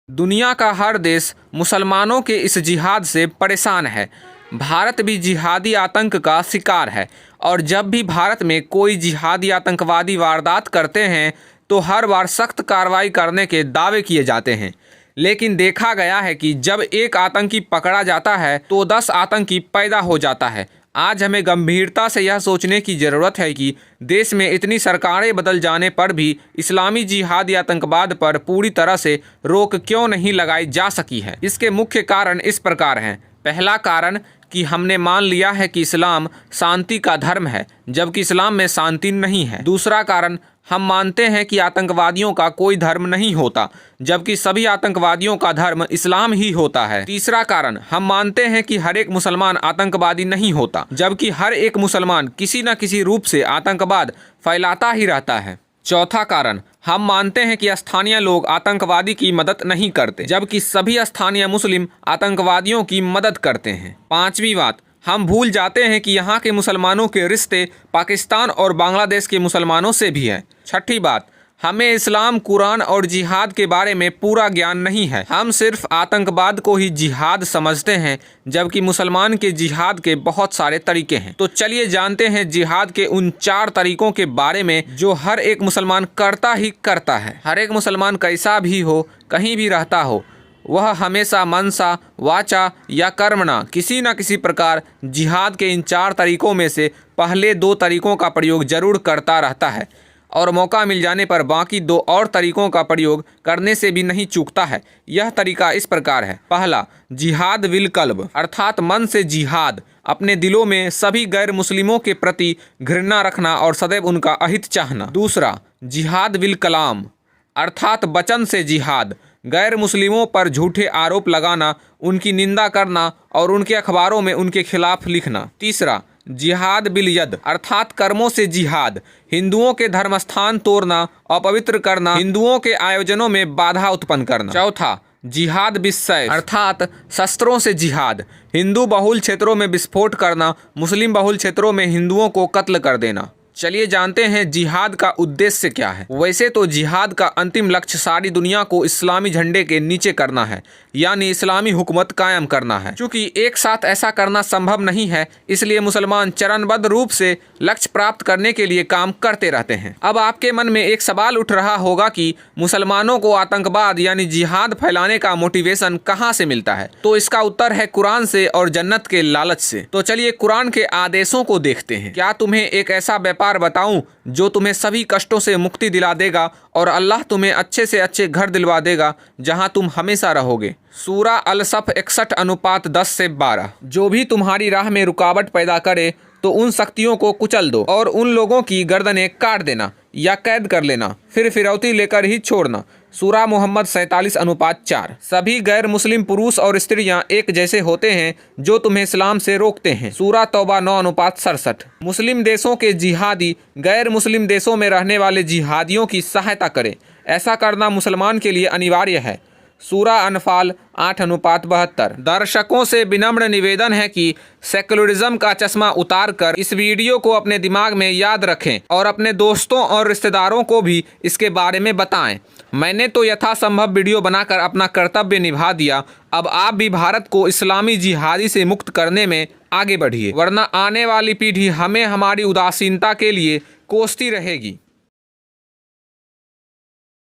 दुनिया का हर देश मुसलमानों के इस जिहाद से परेशान है। भारत भी जिहादी आतंक का शिकार है और जब भी भारत में कोई जिहादी आतंकवादी वारदात करते हैं तो हर बार सख्त कार्रवाई करने के दावे किए जाते हैं। लेकिन देखा गया है कि जब एक आतंकी पकड़ा जाता है तो 10 आतंकी पैदा हो जाता है। आज हमें गंभीरता से यह सोचने की ज़रूरत है कि देश में इतनी सरकारें बदल जाने पर भी इस्लामी जिहादी आतंकवाद पर पूरी तरह से रोक क्यों नहीं लगाई जा सकी है। इसके मुख्य कारण इस प्रकार हैं। पहला कारण कि हमने मान लिया है कि इस्लाम शांति का धर्म है, जबकि इस्लाम में शांति नहीं है। दूसरा कारण, हम मानते हैं कि आतंकवादियों का कोई धर्म नहीं होता, जबकि सभी आतंकवादियों का धर्म इस्लाम ही होता है। तीसरा कारण, हम मानते हैं कि हर एक मुसलमान आतंकवादी नहीं होता, जबकि हर एक मुसलमान किसी न किसी रूप से आतंकवाद फैलाता ही रहता है। चौथा कारण, हम मानते हैं कि स्थानीय लोग आतंकवादी की मदद नहीं करते, जबकि सभी स्थानीय मुस्लिम आतंकवादियों की मदद करते हैं। पांचवी बात, हम भूल जाते हैं कि यहाँ के मुसलमानों के रिश्ते पाकिस्तान और बांग्लादेश के मुसलमानों से भी हैं। छठी बात, हमें इस्लाम, कुरान और जिहाद के बारे में पूरा ज्ञान नहीं है। हम सिर्फ आतंकवाद को ही जिहाद समझते हैं, जबकि मुसलमान के जिहाद के बहुत सारे तरीके हैं। तो चलिए जानते हैं जिहाद के उन 4 तरीकों के बारे में जो हर एक मुसलमान करता ही करता है। हर एक मुसलमान कैसा भी हो, कहीं भी रहता हो, वह हमेशा मनसा, वाचा या कर्मणा किसी न किसी प्रकार जिहाद के इन 4 तरीकों में से पहले 2 तरीकों का प्रयोग जरूर करता रहता है और मौका मिल जाने पर बाकी 2 और तरीकों का प्रयोग करने से भी नहीं चूकता है। यह तरीका इस प्रकार है। पहला, जिहाद विल कल्ब, अर्थात मन से जिहाद, अपने दिलों में सभी गैर मुस्लिमों के प्रति घृणा रखना और सदैव उनका अहित चाहना। दूसरा, जिहाद विल कलाम, अर्थात वचन से जिहाद, गैर मुस्लिमों पर झूठे आरोप लगाना, उनकी निंदा करना और उनके अखबारों में उनके खिलाफ लिखना। तीसरा, जिहाद बिल यद, अर्थात कर्मों से जिहाद, हिंदुओं के धर्मस्थान तोड़ना, अपवित्र करना, हिंदुओं के आयोजनों में बाधा उत्पन्न करना। चौथा, जिहाद बिस्सैफ, अर्थात शस्त्रों से जिहाद, हिंदू बहुल क्षेत्रों में विस्फोट करना, मुस्लिम बहुल क्षेत्रों में हिंदुओं को कत्ल कर देना। चलिए जानते हैं जिहाद का उद्देश्य क्या है। वैसे तो जिहाद का अंतिम लक्ष्य सारी दुनिया को इस्लामी झंडे के नीचे करना है, यानी इस्लामी हुकूमत कायम करना है। चूंकि एक साथ ऐसा करना संभव नहीं है, इसलिए मुसलमान चरणबद्ध रूप से लक्ष्य प्राप्त करने के लिए काम करते रहते हैं। अब आपके मन में एक सवाल उठ रहा होगा कि मुसलमानों को आतंकवाद यानी जिहाद फैलाने का मोटिवेशन कहाँ से मिलता है। तो इसका उत्तर है कुरान से और जन्नत के लालच से। तो चलिए कुरान के आदेशों को देखते हैं। क्या तुम्हें एक ऐसा व्यापार बताऊं जो तुम्हें सभी कष्टों से मुक्ति दिला देगा और अल्लाह तुम्हें अच्छे से अच्छे घर दिलवा देगा जहां तुम हमेशा रहोगे। सूरा अल-सफ 61:10-12। जो भी तुम्हारी राह में रुकावट पैदा करे तो उन शक्तियों को कुचल दो और उन लोगों की गर्दनें काट देना या कैद कर लेना, फिर फिरौती लेकर ही छोड़ना। सूरा मोहम्मद 47:4। सभी गैर मुस्लिम पुरुष और स्त्रियां एक जैसे होते हैं जो तुम्हें इस्लाम से रोकते हैं। सूरा तौबा 9:67। मुस्लिम देशों के जिहादी गैर मुस्लिम देशों में रहने वाले जिहादियों की सहायता करें। ऐसा करना मुसलमान के लिए अनिवार्य है। सूरा अनफाल 8:72। दर्शकों से विनम्र निवेदन है कि सेकुलरिज्म का चश्मा उतार कर इस वीडियो को अपने दिमाग में याद रखें और अपने दोस्तों और रिश्तेदारों को भी इसके बारे में बताएं। मैंने तो यथासंभव वीडियो बनाकर अपना कर्तव्य निभा दिया। अब आप भी भारत को इस्लामी जिहादी से मुक्त करने में आगे बढ़िए, वरना आने वाली पीढ़ी हमें हमारी उदासीनता के लिए कोसती रहेगी।